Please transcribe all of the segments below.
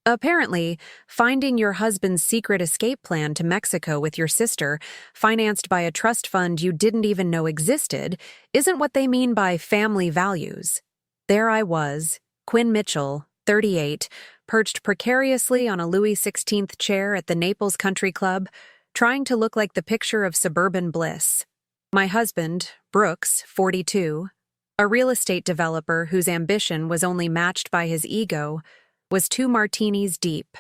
Apparently, finding your husband's secret escape plan to Mexico with your sister, financed by a trust fund you didn't even know existed, isn't what they mean by family values. There I was, Quinn Mitchell, 38, perched precariously on a Louis XVI chair at the Naples Country Club, trying to look like the picture of suburban bliss. My husband, Brooks, 42, a real estate developer whose ambition was only matched by his ego, was 2 martinis deep,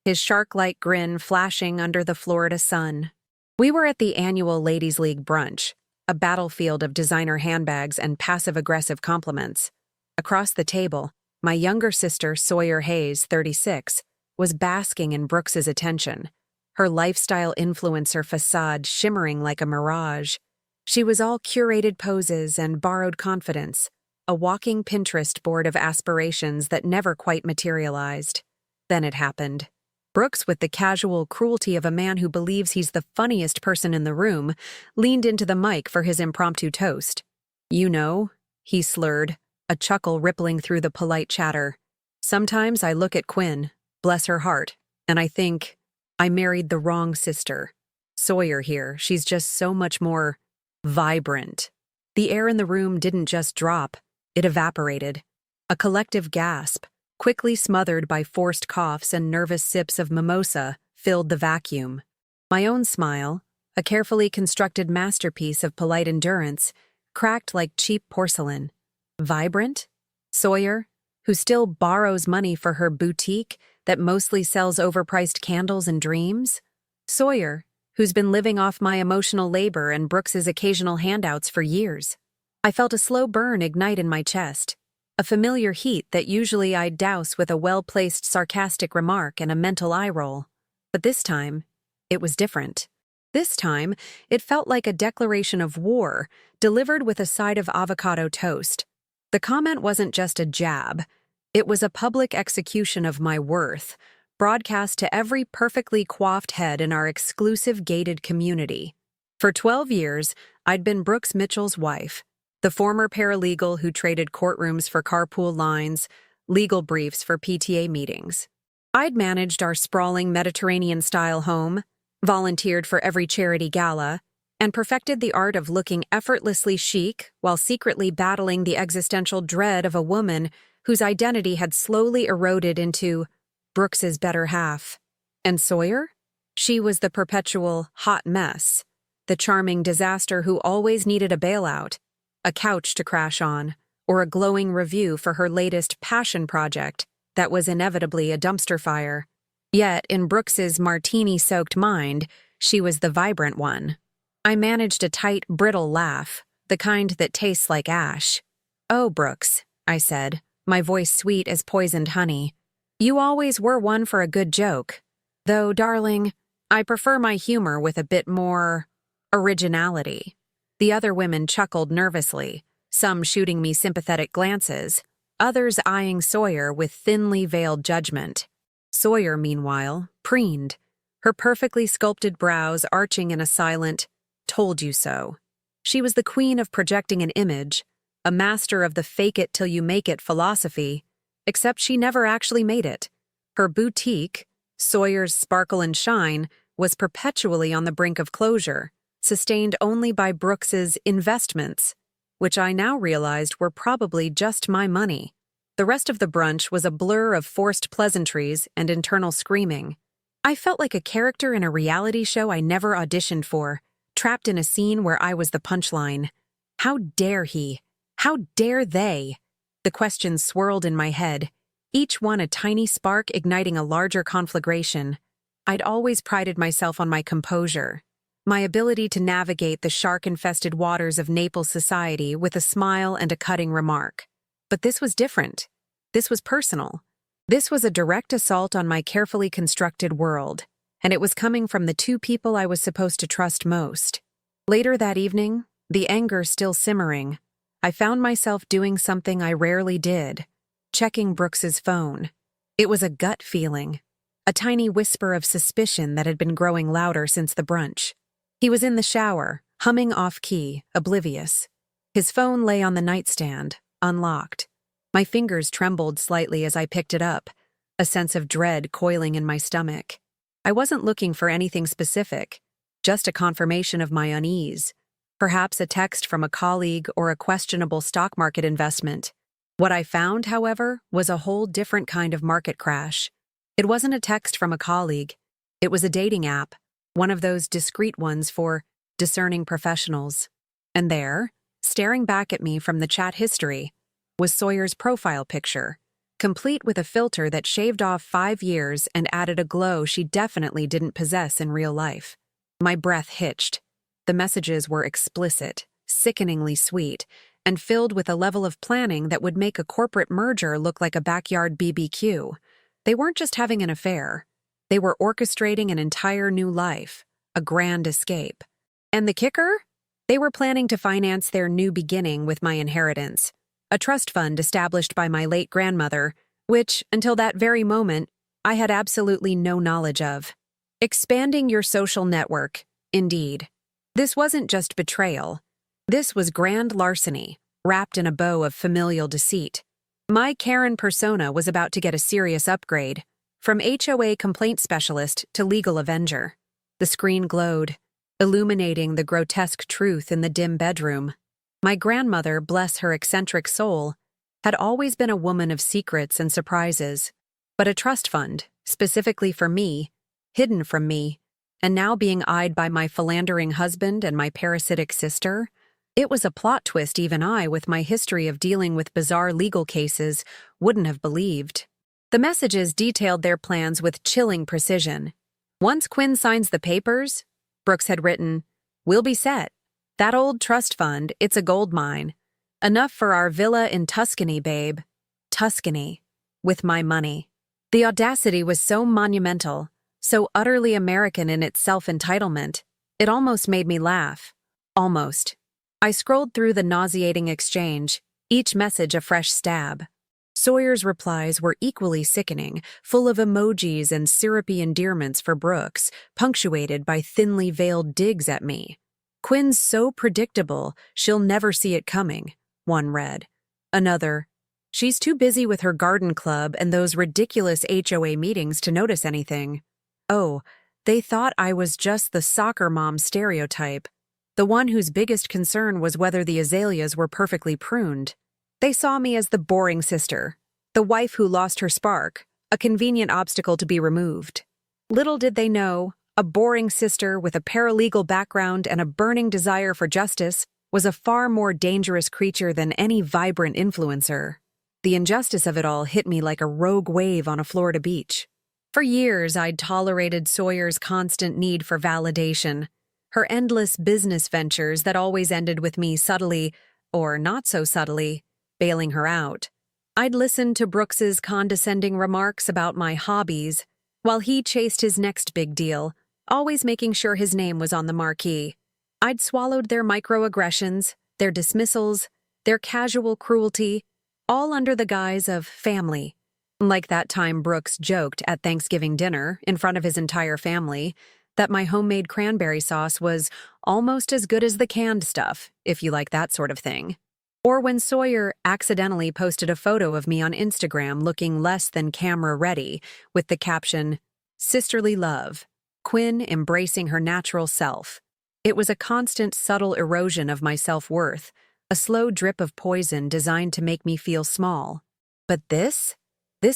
his shark-like grin flashing under the Florida sun. We were at the annual Ladies' League brunch, a battlefield of designer handbags and passive-aggressive compliments. Across the table, my younger sister, Sawyer Hayes, 36, was basking in Brooks's attention, her lifestyle influencer facade shimmering like a mirage. She was all curated poses and borrowed confidence, a walking Pinterest board of aspirations that never quite materialized. Then it happened. Brooks, with the casual cruelty of a man who believes he's the funniest person in the room, leaned into the mic for his impromptu toast. "You know," he slurred, a chuckle rippling through the polite chatter. "Sometimes I look at Quinn, bless her heart, and I think, I married the wrong sister. Sawyer here, she's just so much more vibrant." The air in the room didn't just drop. It evaporated. A collective gasp, quickly smothered by forced coughs and nervous sips of mimosa, filled the vacuum. My own smile, a carefully constructed masterpiece of polite endurance, cracked like cheap porcelain. Vibrant? Sawyer, who still borrows money for her boutique that mostly sells overpriced candles and dreams? Sawyer, who's been living off my emotional labor and Brooks's occasional handouts for years? I felt a slow burn ignite in my chest, a familiar heat that usually I'd douse with a well-placed sarcastic remark and a mental eye roll. But this time, it was different. This time, it felt like a declaration of war, delivered with a side of avocado toast. The comment wasn't just a jab. It was a public execution of my worth, broadcast to every perfectly coiffed head in our exclusive gated community. For 12 years, I'd been Brooks Mitchell's wife, the former paralegal who traded courtrooms for carpool lines, legal briefs for PTA meetings. I'd managed our sprawling Mediterranean-style home, volunteered for every charity gala, and perfected the art of looking effortlessly chic while secretly battling the existential dread of a woman whose identity had slowly eroded into Brooks's better half. And Sawyer? She was the perpetual hot mess, the charming disaster who always needed a bailout, a couch to crash on, or a glowing review for her latest passion project that was inevitably a dumpster fire. Yet, in Brooks's martini-soaked mind, she was the vibrant one. I managed a tight, brittle laugh, the kind that tastes like ash. "Oh, Brooks," I said, my voice sweet as poisoned honey. "You always were one for a good joke. Though, darling, I prefer my humor with a bit more originality." The other women chuckled nervously, some shooting me sympathetic glances, others eyeing Sawyer with thinly veiled judgment. Sawyer, meanwhile, preened, her perfectly sculpted brows arching in a silent, "told you so." She was the queen of projecting an image, a master of the fake-it-till-you-make-it philosophy, except she never actually made it. Her boutique, Sawyer's Sparkle and Shine, was perpetually on the brink of closure, sustained only by Brooks's investments, which I now realized were probably just my money. The rest of the brunch was a blur of forced pleasantries and internal screaming. I felt like a character in a reality show I never auditioned for, trapped in a scene where I was the punchline. How dare he? How dare they? The questions swirled in my head, each one a tiny spark igniting a larger conflagration. I'd always prided myself on my composure, my ability to navigate the shark-infested waters of Naples society with a smile and a cutting remark. But this was different. This was personal. This was a direct assault on my carefully constructed world, and it was coming from the 2 people I was supposed to trust most. Later that evening, the anger still simmering, I found myself doing something I rarely did, checking Brooks's phone. It was a gut feeling, a tiny whisper of suspicion that had been growing louder since the brunch. He was in the shower, humming off-key, oblivious. His phone lay on the nightstand, unlocked. My fingers trembled slightly as I picked it up, a sense of dread coiling in my stomach. I wasn't looking for anything specific, just a confirmation of my unease. Perhaps a text from a colleague or a questionable stock market investment. What I found, however, was a whole different kind of market crash. It wasn't a text from a colleague. It was a dating app, one of those discreet ones for discerning professionals. And there, staring back at me from the chat history, was Sawyer's profile picture, complete with a filter that shaved off 5 years and added a glow she definitely didn't possess in real life. My breath hitched. The messages were explicit, sickeningly sweet, and filled with a level of planning that would make a corporate merger look like a backyard BBQ. They weren't just having an affair. They were orchestrating an entire new life, a grand escape. And the kicker? They were planning to finance their new beginning with my inheritance, a trust fund established by my late grandmother, which, until that very moment, I had absolutely no knowledge of. Expanding your social network, indeed. This wasn't just betrayal. This was grand larceny, wrapped in a bow of familial deceit. My Karen persona was about to get a serious upgrade, from HOA complaint specialist to legal avenger. The screen glowed, illuminating the grotesque truth in the dim bedroom. My grandmother, bless her eccentric soul, had always been a woman of secrets and surprises, but a trust fund, specifically for me, hidden from me, and now being eyed by my philandering husband and my parasitic sister, it was a plot twist even I, with my history of dealing with bizarre legal cases, wouldn't have believed. The messages detailed their plans with chilling precision. Once Quinn signs the papers, Brooks had written, "We'll be set. That old trust fund, it's a gold mine. Enough for our villa in Tuscany, babe. Tuscany. With my money." The audacity was so monumental, so utterly American in its self-entitlement, it almost made me laugh. Almost. I scrolled through the nauseating exchange, each message a fresh stab. Sawyer's replies were equally sickening, full of emojis and syrupy endearments for Brooks, punctuated by thinly veiled digs at me. "Quinn's so predictable, she'll never see it coming," one read. Another, "She's too busy with her garden club and those ridiculous HOA meetings to notice anything." Oh, they thought I was just the soccer mom stereotype, the one whose biggest concern was whether the azaleas were perfectly pruned. They saw me as the boring sister, the wife who lost her spark, a convenient obstacle to be removed. Little did they know, a boring sister with a paralegal background and a burning desire for justice was a far more dangerous creature than any vibrant influencer. The injustice of it all hit me like a rogue wave on a Florida beach. For years, I'd tolerated Sawyer's constant need for validation, her endless business ventures that always ended with me subtly, or not so subtly, bailing her out. I'd listened to Brooks's condescending remarks about my hobbies, while he chased his next big deal, always making sure his name was on the marquee. I'd swallowed their microaggressions, their dismissals, their casual cruelty, all under the guise of family. Like that time Brooks joked at Thanksgiving dinner, in front of his entire family, that my homemade cranberry sauce was almost as good as the canned stuff, if you like that sort of thing. Or when Sawyer accidentally posted a photo of me on Instagram looking less than camera-ready, with the caption, "Sisterly love, Quinn embracing her natural self." It was a constant, subtle erosion of my self-worth, a slow drip of poison designed to make me feel small. But this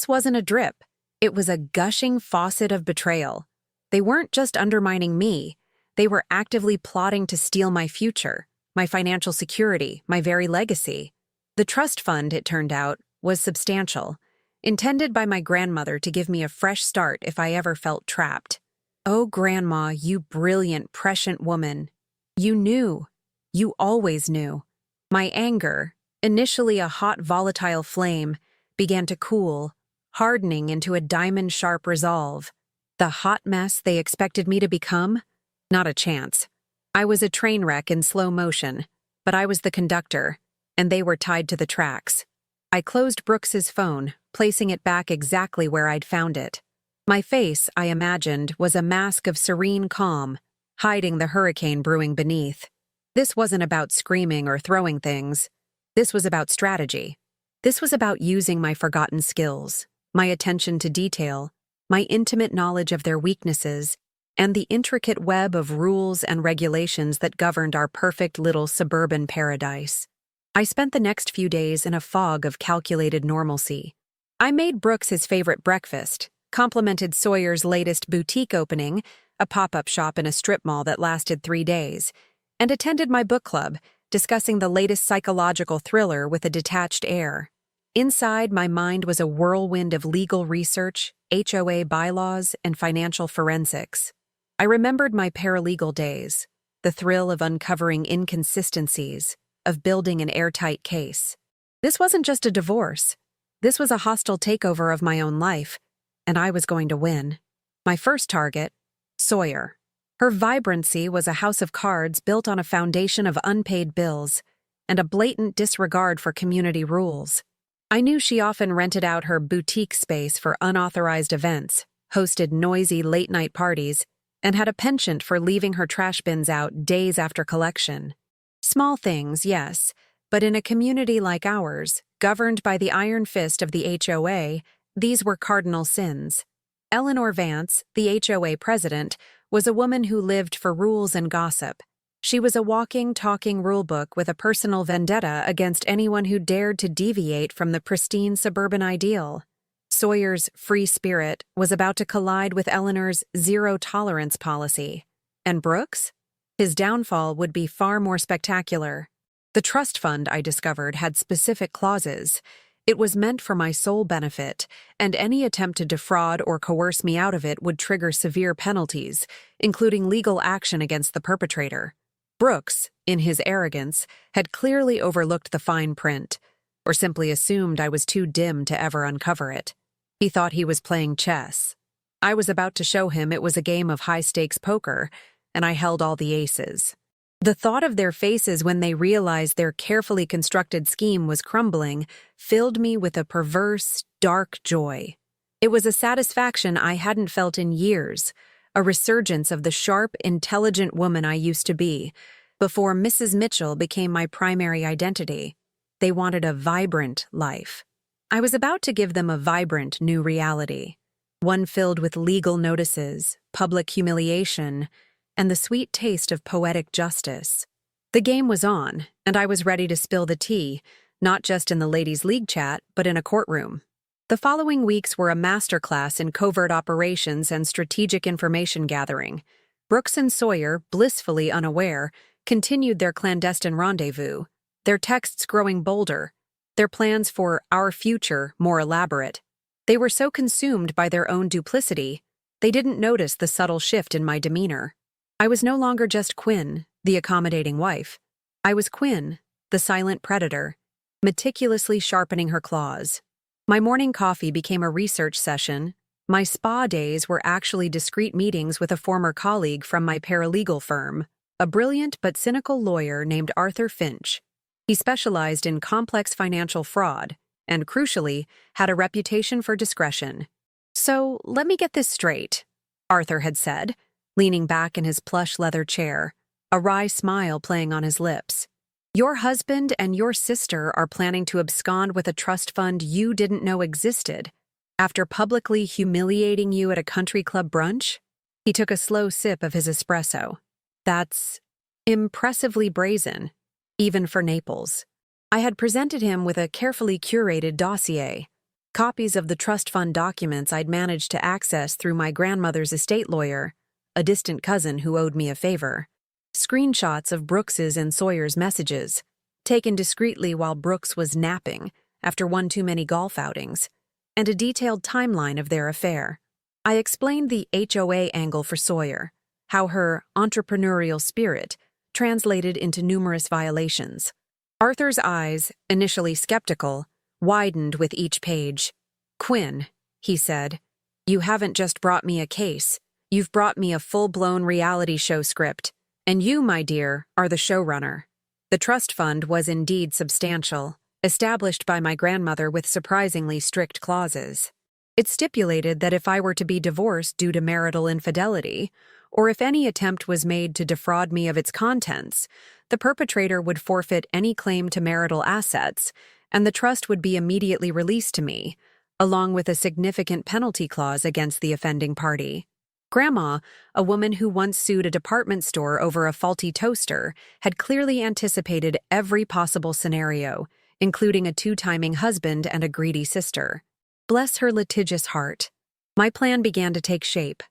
wasn't a drip. It was a gushing faucet of betrayal. They weren't just undermining me. They were actively plotting to steal my future, my financial security, my very legacy. The trust fund, it turned out, was substantial, intended by my grandmother to give me a fresh start if I ever felt trapped. Oh, Grandma, you brilliant, prescient woman. You knew. You always knew. My anger, initially a hot, volatile flame, began to cool, hardening into a diamond-sharp resolve. The hot mess they expected me to become? Not a chance. I was a train wreck in slow motion, but I was the conductor, and they were tied to the tracks. I closed Brooks's phone, placing it back exactly where I'd found it. My face, I imagined, was a mask of serene calm, hiding the hurricane brewing beneath. This wasn't about screaming or throwing things. This was about strategy. This was about using my forgotten skills. my attention to detail, my intimate knowledge of their weaknesses, and the intricate web of rules and regulations that governed our perfect little suburban paradise. I spent the next few days in a fog of calculated normalcy. I made Brooks his favorite breakfast, complimented Sawyer's latest boutique opening, a pop-up shop in a strip mall that lasted 3 days, and attended my book club, discussing the latest psychological thriller with a detached air. Inside, my mind was a whirlwind of legal research, HOA bylaws, and financial forensics. I remembered my paralegal days, the thrill of uncovering inconsistencies, of building an airtight case. This wasn't just a divorce. This was a hostile takeover of my own life, and I was going to win. My first target, Sawyer. Her vibrancy was a house of cards built on a foundation of unpaid bills and a blatant disregard for community rules. I knew she often rented out her boutique space for unauthorized events, hosted noisy late-night parties, and had a penchant for leaving her trash bins out days after collection. Small things, yes, but in a community like ours, governed by the iron fist of the HOA, these were cardinal sins. Eleanor Vance, the HOA president, was a woman who lived for rules and gossip. She was a walking, talking rulebook with a personal vendetta against anyone who dared to deviate from the pristine suburban ideal. Sawyer's free spirit was about to collide with Eleanor's zero-tolerance policy. And Brooks? His downfall would be far more spectacular. The trust fund, I discovered, had specific clauses. It was meant for my sole benefit, and any attempt to defraud or coerce me out of it would trigger severe penalties, including legal action against the perpetrator. Brooks, in his arrogance, had clearly overlooked the fine print, or simply assumed I was too dim to ever uncover it. He thought he was playing chess. I was about to show him it was a game of high-stakes poker, and I held all the aces. The thought of their faces when they realized their carefully constructed scheme was crumbling filled me with a perverse, dark joy. It was a satisfaction I hadn't felt in years, a resurgence of the sharp, intelligent woman I used to be, before Mrs. Mitchell became my primary identity. They wanted a vibrant life. I was about to give them a vibrant new reality, one filled with legal notices, public humiliation, and the sweet taste of poetic justice. The game was on, and I was ready to spill the tea, not just in the ladies' league chat, but in a courtroom. The following weeks were a masterclass in covert operations and strategic information gathering. Brooks and Sawyer, blissfully unaware, continued their clandestine rendezvous, their texts growing bolder, their plans for our future more elaborate. They were so consumed by their own duplicity, they didn't notice the subtle shift in my demeanor. I was no longer just Quinn, the accommodating wife. I was Quinn, the silent predator, meticulously sharpening her claws. My morning coffee became a research session. My spa days were actually discreet meetings with a former colleague from my paralegal firm, a brilliant but cynical lawyer named Arthur Finch. He specialized in complex financial fraud and, crucially, had a reputation for discretion. "So, let me get this straight," Arthur had said, leaning back in his plush leather chair, a wry smile playing on his lips. "Your husband and your sister are planning to abscond with a trust fund you didn't know existed, after publicly humiliating you at a country club brunch?" He took a slow sip of his espresso. "That's impressively brazen, even for Naples." I had presented him with a carefully curated dossier, copies of the trust fund documents I'd managed to access through my grandmother's estate lawyer, a distant cousin who owed me a favor, screenshots of Brooks's and Sawyer's messages, taken discreetly while Brooks was napping after one too many golf outings, and a detailed timeline of their affair. I explained the HOA angle for Sawyer, how her entrepreneurial spirit translated into numerous violations. Arthur's eyes, initially skeptical, widened with each page. "Quinn," he said, "you haven't just brought me a case. You've brought me a full-blown reality show script, and you, my dear, are the showrunner." The trust fund was indeed substantial, established by my grandmother with surprisingly strict clauses. It stipulated that if I were to be divorced due to marital infidelity, or if any attempt was made to defraud me of its contents, the perpetrator would forfeit any claim to marital assets, and the trust would be immediately released to me, along with a significant penalty clause against the offending party. Grandma, a woman who once sued a department store over a faulty toaster, had clearly anticipated every possible scenario, including a two-timing husband and a greedy sister. Bless her litigious heart. My plan began to take shape.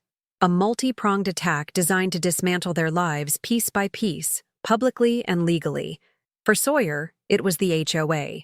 A multi-pronged attack designed to dismantle their lives piece by piece, publicly and legally. For Sawyer, it was the HOA.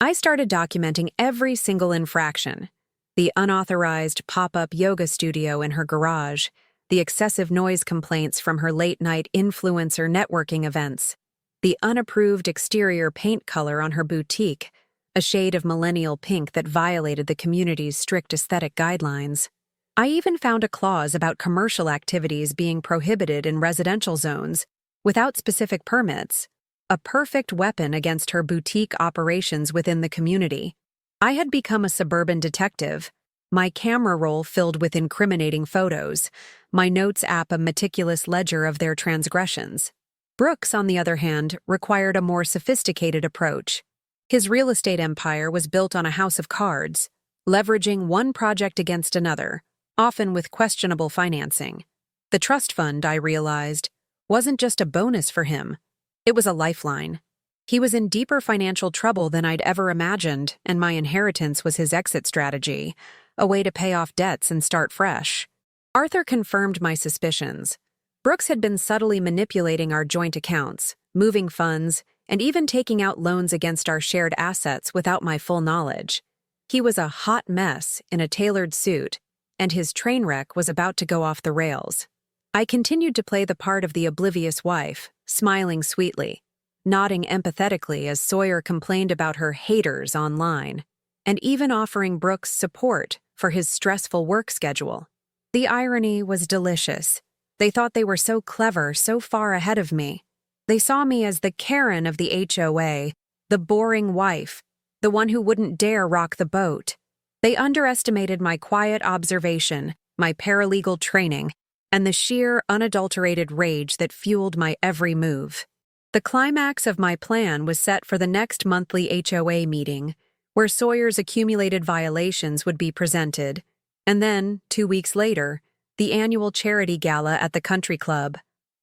I started documenting every single infraction. The unauthorized pop-up yoga studio in her garage, the excessive noise complaints from her late-night influencer networking events, the unapproved exterior paint color on her boutique, a shade of millennial pink that violated the community's strict aesthetic guidelines. I even found a clause about commercial activities being prohibited in residential zones, without specific permits, a perfect weapon against her boutique operations within the community. I had become a suburban detective, my camera roll filled with incriminating photos, my notes app a meticulous ledger of their transgressions. Brooks, on the other hand, required a more sophisticated approach. His real estate empire was built on a house of cards, leveraging one project against another, often with questionable financing. The trust fund, I realized, wasn't just a bonus for him. It was a lifeline. He was in deeper financial trouble than I'd ever imagined, and my inheritance was his exit strategy, a way to pay off debts and start fresh. Arthur confirmed my suspicions. Brooks had been subtly manipulating our joint accounts, moving funds, and even taking out loans against our shared assets without my full knowledge. He was a hot mess in a tailored suit, and his train wreck was about to go off the rails. I continued to play the part of the oblivious wife, smiling sweetly, nodding empathetically as Sawyer complained about her haters online, and even offering Brooks support for his stressful work schedule. The irony was delicious. They thought they were so clever, so far ahead of me. They saw me as the Karen of the HOA, the boring wife, the one who wouldn't dare rock the boat. They underestimated my quiet observation, my paralegal training, and the sheer, unadulterated rage that fueled my every move. The climax of my plan was set for the next monthly HOA meeting, where Sawyer's accumulated violations would be presented, and then, 2 weeks later, the annual charity gala at the country club,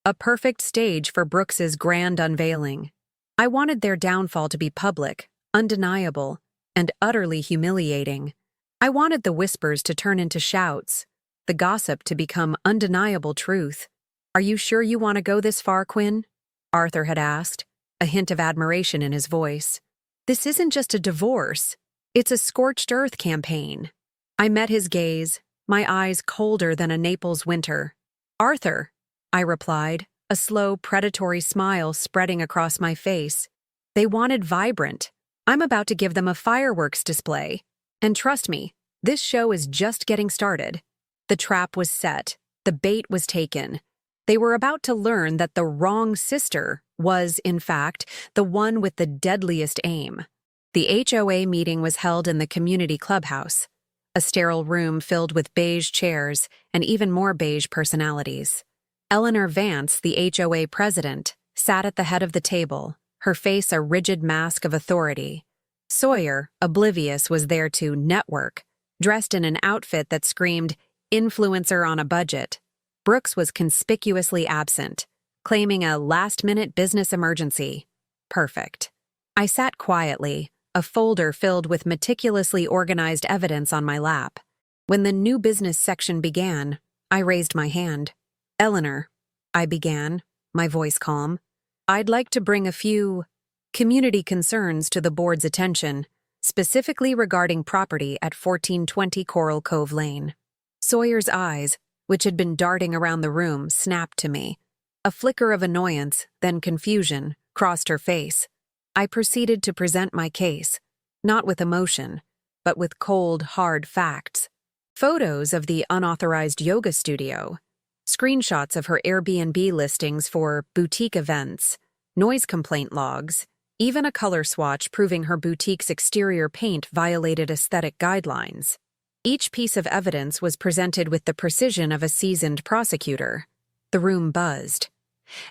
a perfect stage for Brooks's grand unveiling. I wanted their downfall to be public, undeniable, and utterly humiliating. I wanted the whispers to turn into shouts, the gossip to become undeniable truth. "Are you sure you want to go this far, Quinn?" Arthur had asked, a hint of admiration in his voice. "This isn't just a divorce. It's a scorched earth campaign." I met his gaze, my eyes colder than a Naples winter. "Arthur," I replied, a slow, predatory smile spreading across my face. "They wanted vibrant. I'm about to give them a fireworks display. And trust me, this show is just getting started." The trap was set. The bait was taken. They were about to learn that the wrong sister was, in fact, the one with the deadliest aim. The HOA meeting was held in the community clubhouse, a sterile room filled with beige chairs and even more beige personalities. Eleanor Vance, the HOA president, sat at the head of the table, her face a rigid mask of authority. Sawyer, oblivious, was there to network, dressed in an outfit that screamed, "Influencer on a budget." Brooks was conspicuously absent, claiming a last-minute business emergency. Perfect. I sat quietly, a folder filled with meticulously organized evidence on my lap. When the new business section began, I raised my hand. "Eleanor," I began, my voice calm, "I'd like to bring a few community concerns to the board's attention, specifically regarding property at 1420 Coral Cove Lane." Sawyer's eyes, which had been darting around the room, snapped to me. A flicker of annoyance, then confusion, crossed her face. I proceeded to present my case, not with emotion, but with cold, hard facts. Photos of the unauthorized yoga studio, screenshots of her Airbnb listings for boutique events, noise complaint logs, even a color swatch proving her boutique's exterior paint violated aesthetic guidelines. Each piece of evidence was presented with the precision of a seasoned prosecutor. The room buzzed.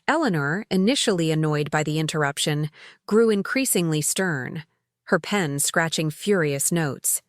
Eleanor, initially annoyed by the interruption, grew increasingly stern, her pen scratching furious notes.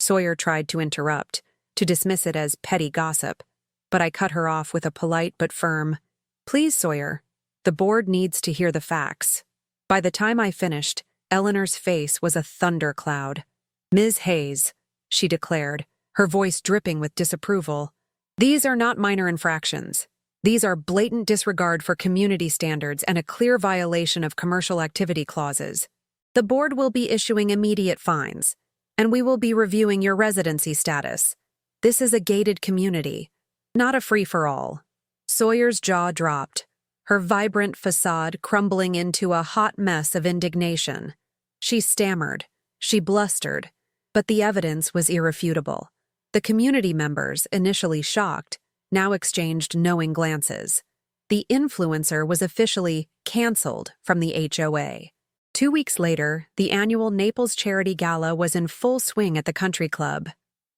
Sawyer tried to interrupt, to dismiss it as petty gossip, but I cut her off with a polite but firm, "Please, Sawyer, the board needs to hear the facts." By the time I finished, Eleanor's face was a thundercloud. "Ms. Hayes," she declared, her voice dripping with disapproval, "these are not minor infractions. These are blatant disregard for community standards and a clear violation of commercial activity clauses. The board will be issuing immediate fines, and we will be reviewing your residency status. This is a gated community, not a free-for-all." Sawyer's jaw dropped, her vibrant facade crumbling into a hot mess of indignation. She stammered, she blustered, but the evidence was irrefutable. The community members, initially shocked, now exchanged knowing glances. The influencer was officially canceled from the HOA. 2 weeks later, the annual Naples Charity Gala was in full swing at the country club.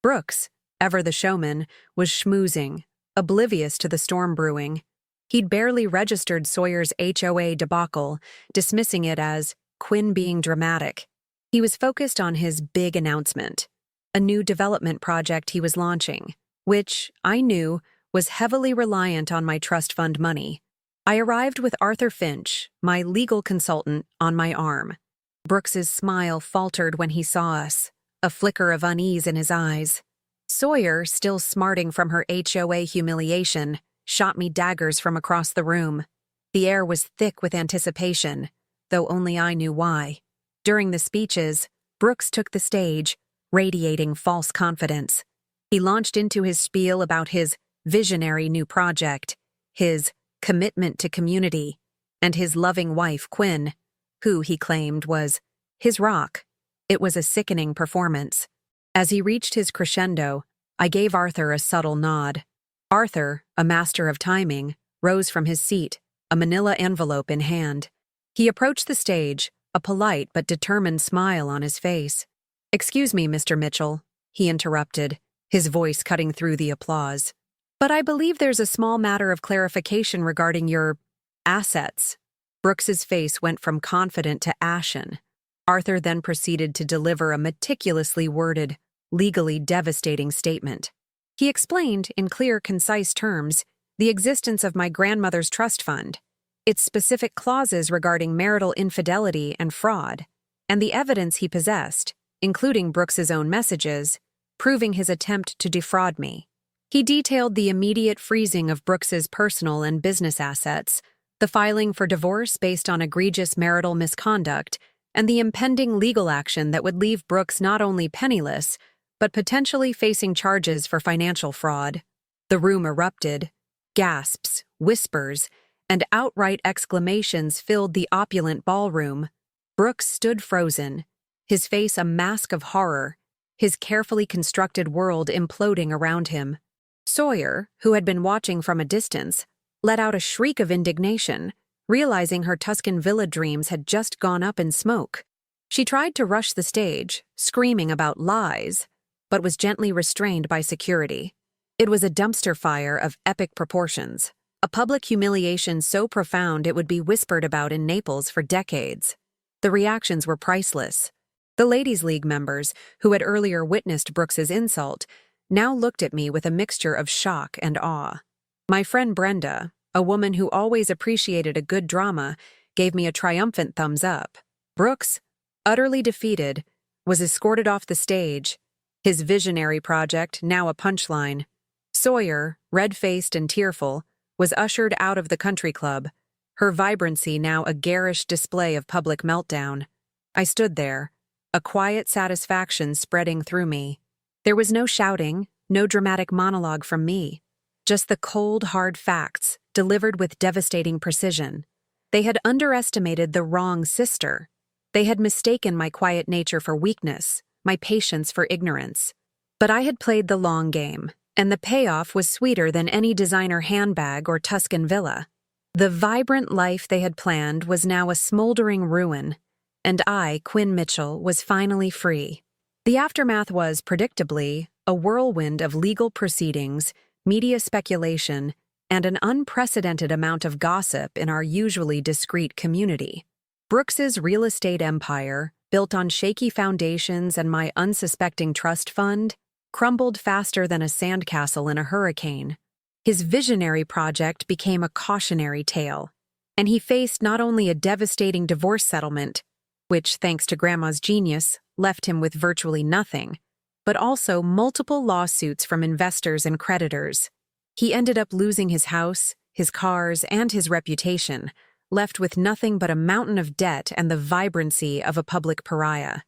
Brooks, ever the showman, was schmoozing, oblivious to the storm brewing. He'd barely registered Sawyer's HOA debacle, dismissing it as Quinn being dramatic. He was focused on his big announcement, a new development project he was launching, which, I knew, was heavily reliant on my trust fund money. I arrived with Arthur Finch, my legal consultant, on my arm. Brooks's smile faltered when he saw us, a flicker of unease in his eyes. Sawyer, still smarting from her HOA humiliation, shot me daggers from across the room. The air was thick with anticipation, though only I knew why. During the speeches, Brooks took the stage, radiating false confidence. He launched into his spiel about his visionary new project, his commitment to community, and his loving wife, Quinn, who, he claimed, was his rock. It was a sickening performance. As he reached his crescendo, I gave Arthur a subtle nod. Arthur, a master of timing, rose from his seat, a manila envelope in hand. He approached the stage, a polite but determined smile on his face. "Excuse me, Mr. Mitchell," he interrupted, his voice cutting through the applause. "But I believe there's a small matter of clarification regarding your assets." Brooks's face went from confident to ashen. Arthur then proceeded to deliver a meticulously worded, legally devastating statement. He explained, in clear, concise terms, the existence of my grandmother's trust fund, its specific clauses regarding marital infidelity and fraud, and the evidence he possessed, including Brooks's own messages, proving his attempt to defraud me. He detailed the immediate freezing of Brooks's personal and business assets, the filing for divorce based on egregious marital misconduct, and the impending legal action that would leave Brooks not only penniless, but potentially facing charges for financial fraud. The room erupted. Gasps, whispers, and outright exclamations filled the opulent ballroom. Brooks stood frozen, his face a mask of horror, his carefully constructed world imploding around him. Sawyer, who had been watching from a distance, let out a shriek of indignation, realizing her Tuscan villa dreams had just gone up in smoke. She tried to rush the stage, screaming about lies, but was gently restrained by security. It was a dumpster fire of epic proportions, a public humiliation so profound it would be whispered about in Naples for decades. The reactions were priceless. The Ladies' League members, who had earlier witnessed Brooks's insult, now looked at me with a mixture of shock and awe. My friend Brenda, a woman who always appreciated a good drama, gave me a triumphant thumbs up. Brooks, utterly defeated, was escorted off the stage, his visionary project now a punchline. Sawyer, red-faced and tearful, was ushered out of the country club, her vibrancy now a garish display of public meltdown. I stood there, a quiet satisfaction spreading through me. There was no shouting, no dramatic monologue from me, just the cold, hard facts, delivered with devastating precision. They had underestimated the wrong sister. They had mistaken my quiet nature for weakness, my patience for ignorance. But I had played the long game, and the payoff was sweeter than any designer handbag or Tuscan villa. The vibrant life they had planned was now a smoldering ruin, and I, Quinn Mitchell, was finally free. The aftermath was, predictably, a whirlwind of legal proceedings, media speculation, and an unprecedented amount of gossip in our usually discreet community. Brooks's real estate empire, built on shaky foundations and my unsuspecting trust fund, crumbled faster than a sandcastle in a hurricane. His visionary project became a cautionary tale, and he faced not only a devastating divorce settlement, which, thanks to Grandma's genius, left him with virtually nothing, but also multiple lawsuits from investors and creditors. He ended up losing his house, his cars, and his reputation, left with nothing but a mountain of debt and the vibrancy of a public pariah.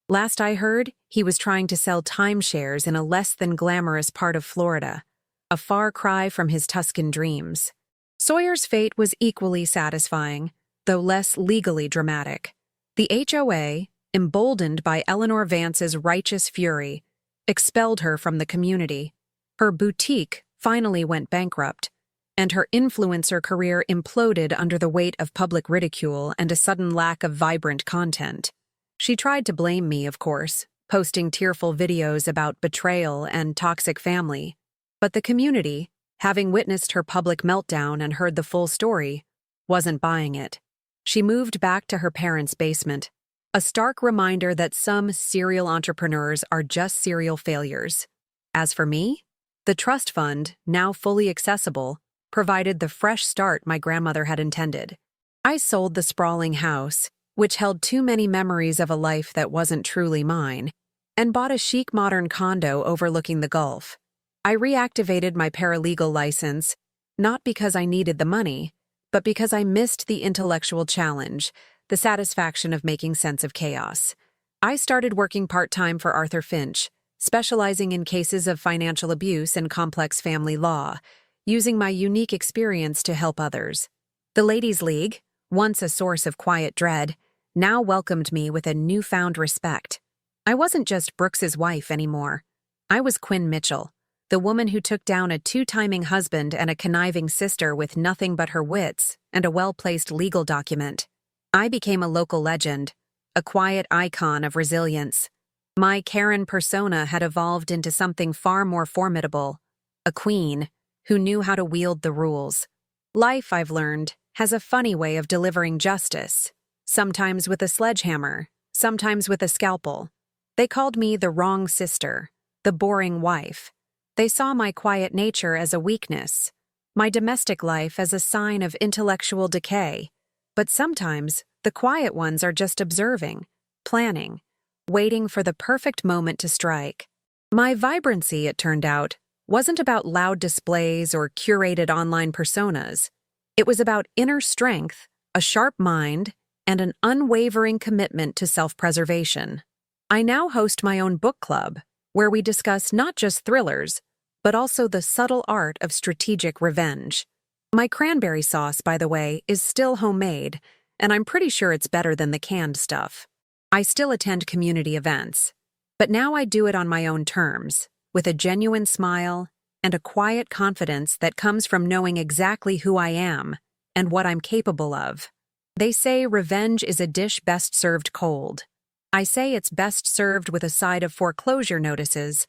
Last I heard, he was trying to sell timeshares in a less than glamorous part of Florida, a far cry from his Tuscan dreams. Sawyer's fate was equally satisfying, though less legally dramatic. The HOA, emboldened by Eleanor Vance's righteous fury, expelled her from the community. Her boutique finally went bankrupt, and her influencer career imploded under the weight of public ridicule and a sudden lack of vibrant content. She tried to blame me, of course, posting tearful videos about betrayal and toxic family. But the community, having witnessed her public meltdown and heard the full story, wasn't buying it. She moved back to her parents' basement, a stark reminder that some serial entrepreneurs are just serial failures. As for me, the trust fund, now fully accessible, provided the fresh start my grandmother had intended. I sold the sprawling house, which held too many memories of a life that wasn't truly mine, and bought a chic modern condo overlooking the Gulf. I reactivated my paralegal license, not because I needed the money, but because I missed the intellectual challenge, the satisfaction of making sense of chaos. I started working part-time for Arthur Finch, specializing in cases of financial abuse and complex family law, using my unique experience to help others. The Ladies' League, once a source of quiet dread, now welcomed me with a newfound respect. I wasn't just Brooks's wife anymore. I was Quinn Mitchell, the woman who took down a two-timing husband and a conniving sister with nothing but her wits and a well-placed legal document. I became a local legend, a quiet icon of resilience. My Karen persona had evolved into something far more formidable, a queen who knew how to wield the rules. Life, I've learned, has a funny way of delivering justice, sometimes with a sledgehammer, sometimes with a scalpel. They called me the wrong sister, the boring wife. They saw my quiet nature as a weakness, my domestic life as a sign of intellectual decay. But sometimes, the quiet ones are just observing, planning, waiting for the perfect moment to strike. My vibrancy, it turned out, wasn't about loud displays or curated online personas. It was about inner strength, a sharp mind, and an unwavering commitment to self-preservation. I now host my own book club, where we discuss not just thrillers, but also the subtle art of strategic revenge. My cranberry sauce, by the way, is still homemade, and I'm pretty sure it's better than the canned stuff. I still attend community events, but now I do it on my own terms, with a genuine smile and a quiet confidence that comes from knowing exactly who I am and what I'm capable of. They say revenge is a dish best served cold. I say it's best served with a side of foreclosure notices,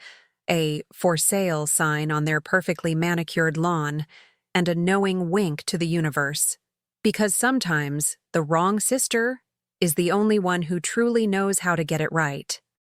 a "for sale" sign on their perfectly manicured lawn, and a knowing wink to the universe. Because sometimes the wrong sister is the only one who truly knows how to get it right.